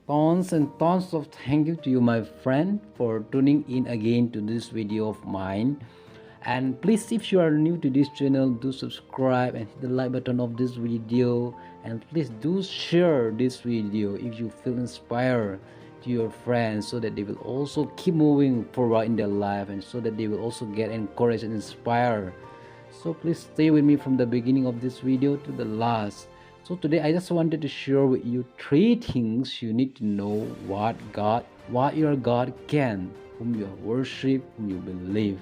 Tons and tons of thank you to you, my friend, for tuning in again to this video of mine. And please, if you are new to this channel, do subscribe and hit the like button of this video. And please do share this video if you feel inspired to your friends, so that they will also keep moving forward in their life, and so that they will also get encouraged and inspired. So please stay with me from the beginning of this video to the last. So today I just wanted to share with you three things you need to know what your God can, whom you worship, whom you believe.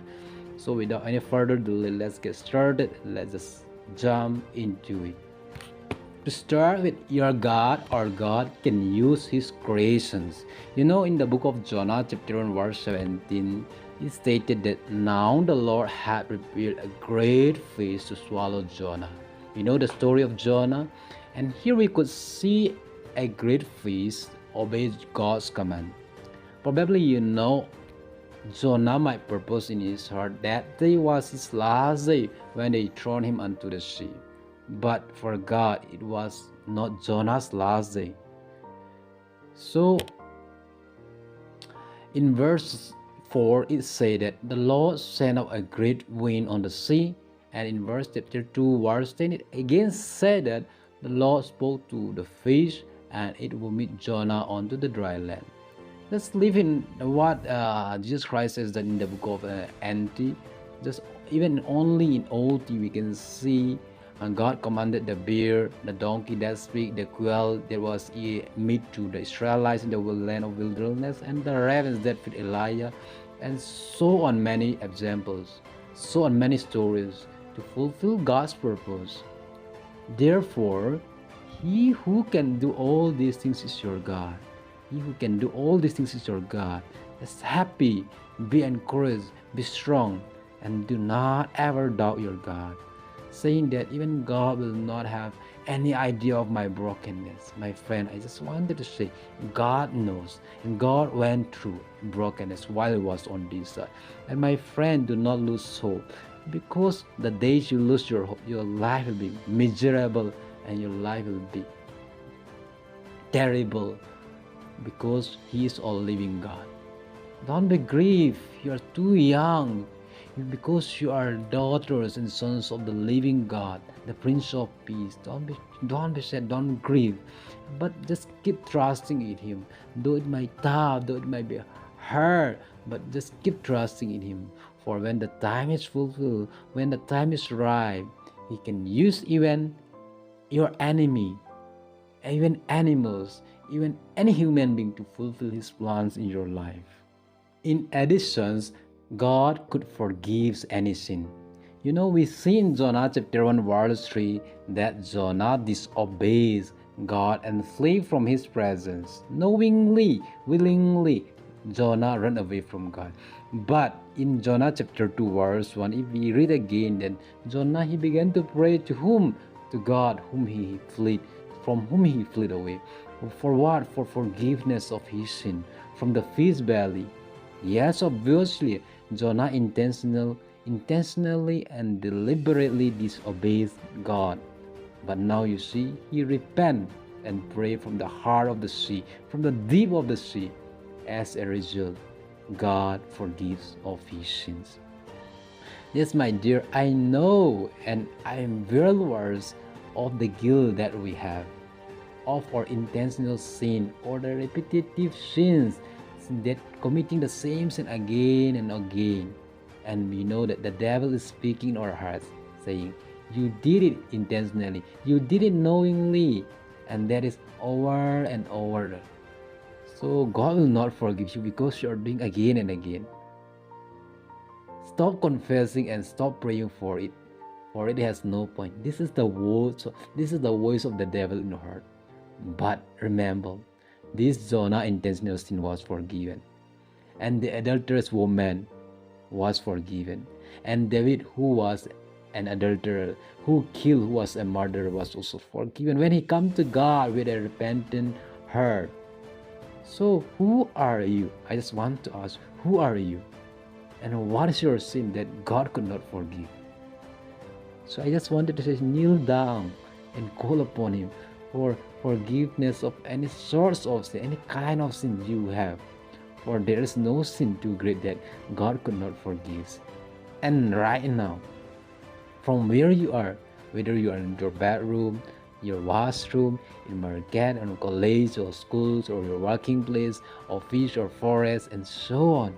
So without any further delay, let's get started. Let's just jump into it. To start with, your God, our God can use his creations. In the book of Jonah, chapter 1, verse 17, it stated that now the Lord had prepared a great fish to swallow Jonah. You know the story of Jonah? And here we could see a great fish obey God's command. Probably Jonah might purpose in his heart that day was his last day when they thrown him onto the sea. But for God, it was not Jonah's last day. So, in verse 4, it said that the Lord sent out a great wind on the sea. And in verse chapter 2, verse 10, it again said that the Lord spoke to the fish and it will meet Jonah onto the dry land. Let's live in what Jesus Christ says that in the book of NT. Just even only in OT we can see God commanded the bear, the donkey that speak, the quail that was meat to the Israelites in the land of wilderness, and the ravens that feed Elijah, and so on many examples, so on many stories to fulfill God's purpose. Therefore, he who can do all these things is your God. He who can do all these things is your God. Just happy, be encouraged, be strong, and do not ever doubt your God. Saying that even God will not have any idea of my brokenness. My friend, I just wanted to say, God knows, and God went through brokenness while He was on this side. And my friend, do not lose hope, because the days you lose your hope, your life will be miserable and your life will be terrible, because He is all living God. Don't be grieved, you are too young. Because you are daughters and sons of the living God, the Prince of Peace. Don't be sad, don't grieve, but just keep trusting in Him. Though it might tough, though it might be hard, but just keep trusting in Him. For when the time is fulfilled, when the time is right, He can use even your enemy, even animals, even any human being to fulfill His plans in your life. In addition, God could forgive any sin. We see in Jonah chapter 1 verse 3 that Jonah disobeys God and flee from his presence. Knowingly, willingly, Jonah ran away from God. But in Jonah chapter 2 verse 1, if we read again, then Jonah, he began to pray to whom? To God, from whom he fled away. For what? For forgiveness of his sin from the fish belly. Yes, obviously, Jonah intentionally and deliberately disobeys God. But now you see, he repent and pray from the heart of the sea, from the deep of the sea. As a result, God forgives of his sins. Yes, my dear, I know and I am well aware of the guilt that we have, of our intentional sin or the repetitive sins, that committing the same sin again and again. And we know that the devil is speaking in our hearts, saying, you did it intentionally, you did it knowingly, and that is over and over. So God will not forgive you because you are doing again and again. Stop confessing and stop praying for it has no point. This is the voice of the devil in your heart. But remember, this Jonah intentional sin was forgiven, and the adulterous woman was forgiven, and David, who was an adulterer, who was a murderer, was also forgiven when he come to God with a repentant heart. So who are you? I just want to ask, who are you? And what is your sin that God could not forgive? So I just wanted to say, kneel down and call upon Him for forgiveness of any source of sin, any kind of sin you have. For there is no sin too great that God could not forgive. And right now, from where you are, whether you are in your bedroom, your washroom, in market, on college or schools or your working place, office or forest, and so on.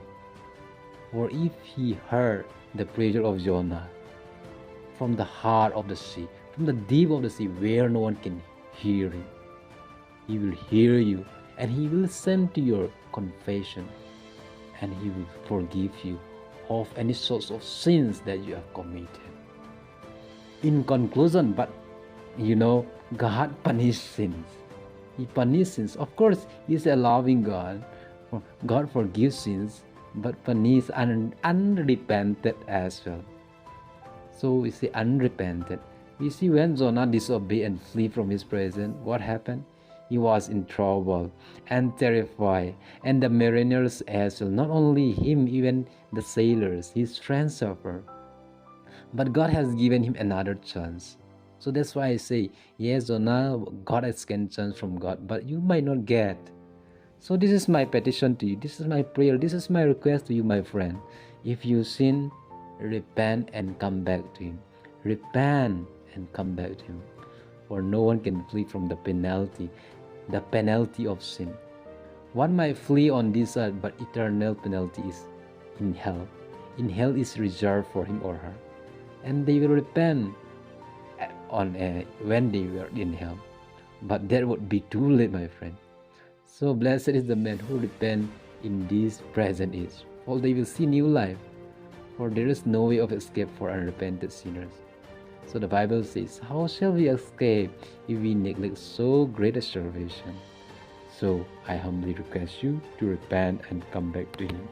For if he heard the prayer of Jonah from the heart of the sea, from the deep of the sea where no one can hear him, he will hear you and he will listen to your confession and he will forgive you of any sorts of sins that you have committed. In conclusion, but God punishes sins. He punishes sins. Of course, He's a loving God. God forgives sins, but punishes unrepented as well. So we see unrepented. We see when Jonah disobeyed and flee from his presence, what happened? He was in trouble and terrified, and the mariners as well. Not only him, even the sailors, his friends suffer. But God has given him another chance. So that's why I say, yes, Jonah got a second chance from God, but you might not get. So this is my petition to you. This is my prayer. This is my request to you, my friend. If you sin, repent and come back to Him. Repent and come back to Him. For no one can flee from the penalty of sin. One might flee on this earth, but eternal penalty is in hell. In hell is reserved for him or her. And they will repent when they were in hell. But that would be too late, my friend. So blessed is the man who repent in this present age, for they will see new life. For there is no way of escape for unrepented sinners. So the Bible says, how shall we escape if we neglect so great a salvation? So I humbly request you to repent and come back to Him.